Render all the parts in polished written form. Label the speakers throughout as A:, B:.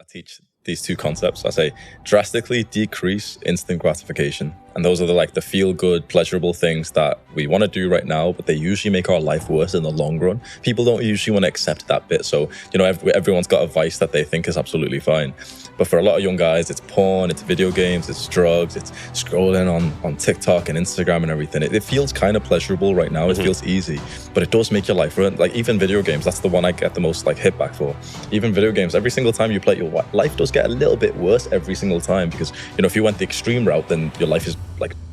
A: teach these two concepts. I say drastically decrease instant gratification. And those are the feel-good, pleasurable things that we want to do right now, but they usually make our life worse in the long run. People don't usually want to accept that bit. So, everyone's got a vice that they think is absolutely fine. But for a lot of young guys, it's porn, it's video games, it's drugs, it's scrolling on TikTok and Instagram and everything. It feels kind of pleasurable right now. It feels easy, but it does make your life ruin. Like even video games, that's the one I get the most hit back for. Even video games, every single time you play it, your life does get a little bit worse every single time because, if you went the extreme route, then your life is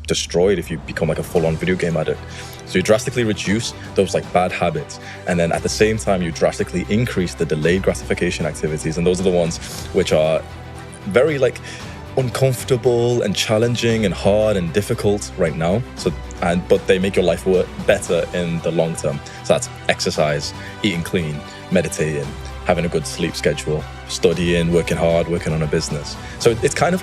A: destroyed if you become a full-on video game addict. So you drastically reduce those bad habits, and then at the same time you drastically increase the delayed gratification activities, and those are the ones which are very uncomfortable and challenging and hard and difficult right now. But they make your life work better in the long term. So that's exercise, eating clean, meditating, having a good sleep schedule, studying, working hard, working on a business. So it's kind of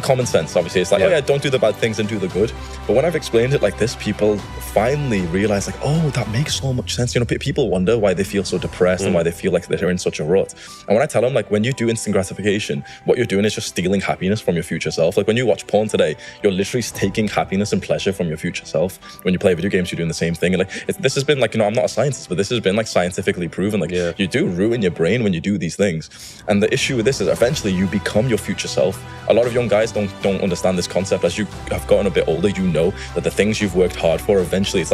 A: common sense, obviously. It's don't do the bad things and do the good. But when I've explained it like this, people finally realize that makes so much sense. People wonder why they feel so depressed and why they feel like they're in such a rut. And when I tell them, when you do instant gratification, what you're doing is just stealing happiness from your future self. When you watch porn today, you're literally taking happiness and pleasure from your future self. When you play video games, you're doing the same thing. And this has been I'm not a scientist, but this has been scientifically proven. You do ruin your brain when you do these things. And the issue with this is eventually you become your future self. A lot of young guys don't understand this concept. As you have gotten a bit older, you know that the things you've worked hard for, eventually it's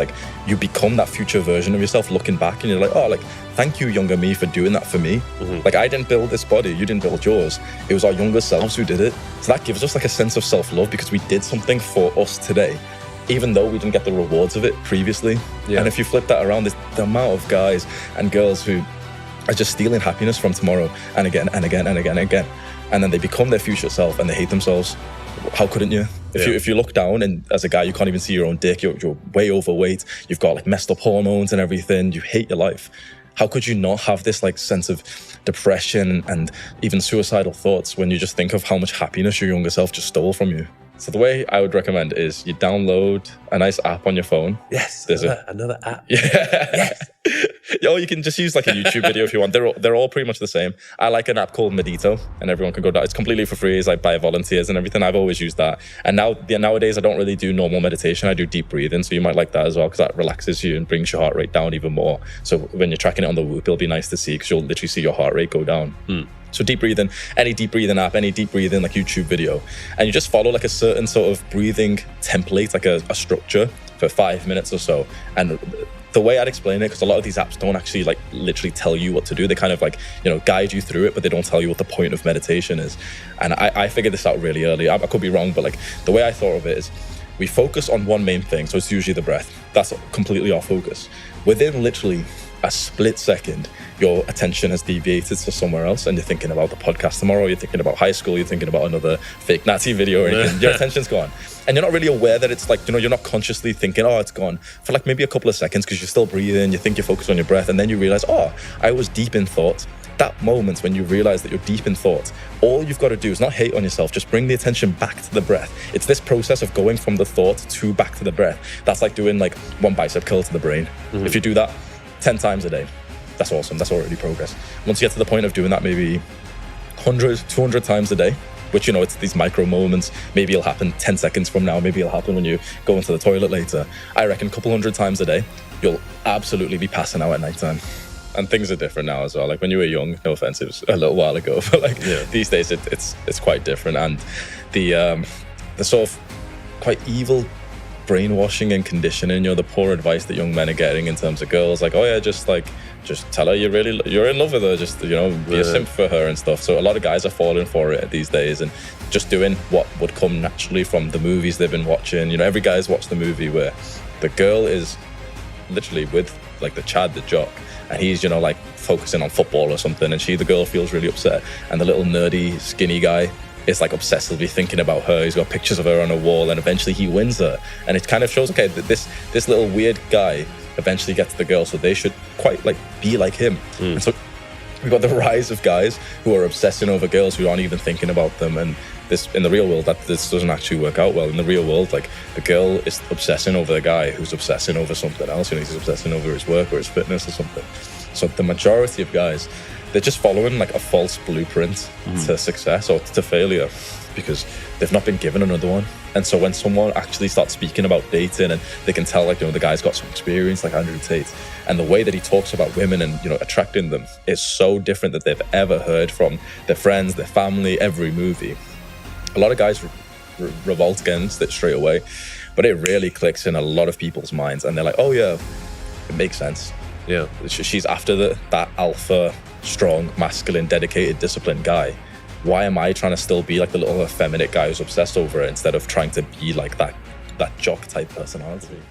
A: you become that future version of yourself looking back, and you're thank you, younger me, for doing that for me. I didn't build this body, you didn't build yours. It was our younger selves who did it. So that gives us a sense of self-love because we did something for us today, even though we didn't get the rewards of it previously. And if you flip that around, the amount of guys and girls who are just stealing happiness from tomorrow and again and again and again and again. And then they become their future self and they hate themselves. How couldn't you? If you look down and as a guy, you can't even see your own dick, you're way overweight, you've got messed up hormones and everything, you hate your life. How could you not have this sense of depression and even suicidal thoughts when you just think of how much happiness your younger self just stole from you? So the way I would recommend is you download a nice app on your phone.
B: Yes,
A: there's
B: another app.
A: Yeah.
B: Yes.
A: Or you can just use a YouTube video if you want. They're all pretty much the same. I like an app called Medito, and everyone can go down. It's completely for free. It's by volunteers and everything. I've always used that. And nowadays I don't really do normal meditation. I do deep breathing, so you might like that as well because that relaxes you and brings your heart rate down even more. So when you're tracking it on the Whoop, it'll be nice to see because you'll literally see your heart rate go down. So deep breathing, any deep breathing app, any deep breathing YouTube video, and you just follow a certain sort of breathing template, a structure for 5 minutes or so. And the way I'd explain it, because a lot of these apps don't actually literally tell you what to do. They kind of guide you through it, but they don't tell you what the point of meditation is. And I figured this out really early. I could be wrong, but the way I thought of it is we focus on one main thing. So it's usually the breath. That's completely our focus. Within literally a split second, your attention has deviated to somewhere else and you're thinking about the podcast tomorrow, you're thinking about high school, you're thinking about another fake Nazi video or anything. Your attention's gone. And you're not really aware that it's you're not consciously thinking, it's gone for maybe a couple of seconds because you're still breathing, you think you're focused on your breath, and then you realize, I was deep in thought. That moment when you realize that you're deep in thought, all you've got to do is not hate on yourself, just bring the attention back to the breath. It's this process of going from the thought to back to the breath. That's doing one bicep curl to the brain. If you do that 10 times a day, that's awesome. That's already progress. Once you get to the point of doing that maybe 100, 200 times a day, which, it's these micro moments, maybe it'll happen 10 seconds from now, maybe it'll happen when you go into the toilet later. I reckon a couple hundred times a day, you'll absolutely be passing out at nighttime. And things are different now as well. When you were young, no offense, it was a little while ago, but these days it's quite different. And the sort of quite evil brainwashing and conditioning, the poor advice that young men are getting in terms of girls, just tell her you're in love with her, just be a simp for her and stuff. So a lot of guys are falling for it these days and just doing what would come naturally from the movies they've been watching. Every guy's watched the movie where the girl is literally with the Chad, the jock, and he's focusing on football or something, and the girl feels really upset, and the little nerdy skinny guy is obsessively thinking about her. He's got pictures of her on a wall, and eventually he wins her. And it kind of shows, okay, that this little weird guy eventually gets the girl, so they should quite be like him. And so we've got the rise of guys who are obsessing over girls who aren't even thinking about them. And this, in the real world, this doesn't actually work out well. In the real world, the girl is obsessing over the guy who's obsessing over something else. He's obsessing over his work or his fitness or something. So the majority of guys they're just following like a false blueprint to success or to failure, because they've not been given another one. And so when someone actually starts speaking about dating, and they can tell, like, the guy's got some experience, like Andrew Tate, and the way that he talks about women and, attracting them is so different that they've ever heard from their friends, their family, every movie. A lot of guys revolt against it straight away, but it really clicks in a lot of people's minds, and they're like, oh yeah, it makes sense.
B: Yeah.
A: She's after that alpha, strong, masculine, dedicated, disciplined guy. Why am I trying to still be like the little effeminate guy who's obsessed over it, instead of trying to be like that jock type personality?